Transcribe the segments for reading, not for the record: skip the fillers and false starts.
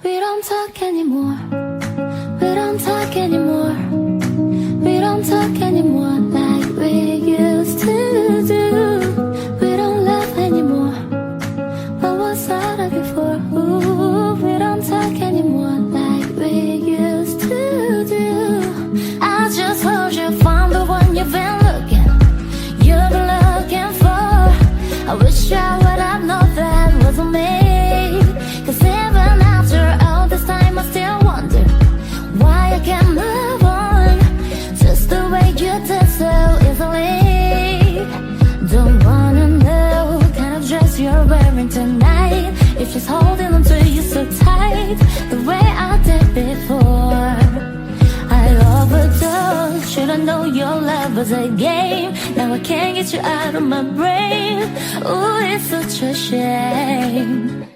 We don't talk anymore. We don't talk anymore. We don't talk anymore like we used to do. We don't laugh anymore. What was all that before? Ooh, we don't talk anymore like we used to do. I just hope you found the one you've been looking for. I wish I would have known that wasn't me. Cause even after all this time I still wonder why I can't move on just the way you did so easily. Don't wanna know what kind of dress you're wearing tonight, if she's holding on to you so tight the way I did before. I overdosed, should've known your love was a game. Now I can't get you out of my brain. Ooh, it's such a shame.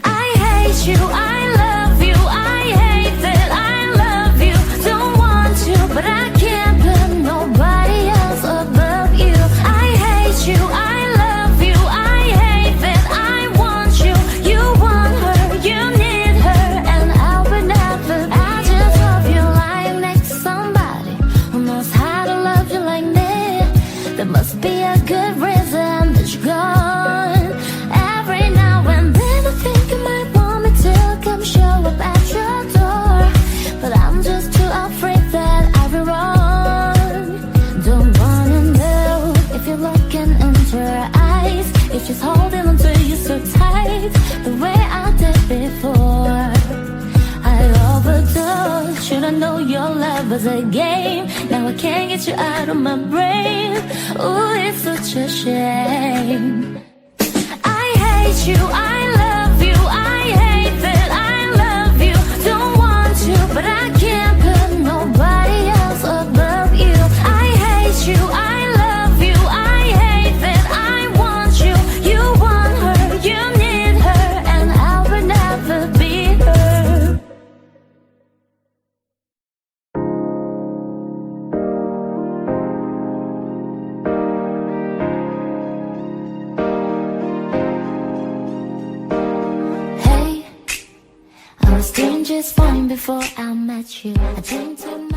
I hate you, I love you, I hate that I love you. Don't want you, but I can't put nobody else above you. I hate you, I love you, I hate that I want you. You want her, you need her, and I would never. I just hope you're lying next to somebody who knows how to love you like me. There must be a good reason that you're gone. Every now and then I think you might want me to come show up at your door, but I'm just too afraid that I'll be wrong. Don't wanna know if you're looking into her eyes, if she's holding on to you so tight the way I did before. I overdosed, should've known your love was a game. Now I can't get you out of my brain. Ooh, it's such a shame. I hate you, I love you, I hate that I love you. Don't want you, but I can't put nobody else above you. I hate you, I love you, I hate that I want you. You want her, you need her, and I would never be her. I was doing just fine before I met you. I dreamed to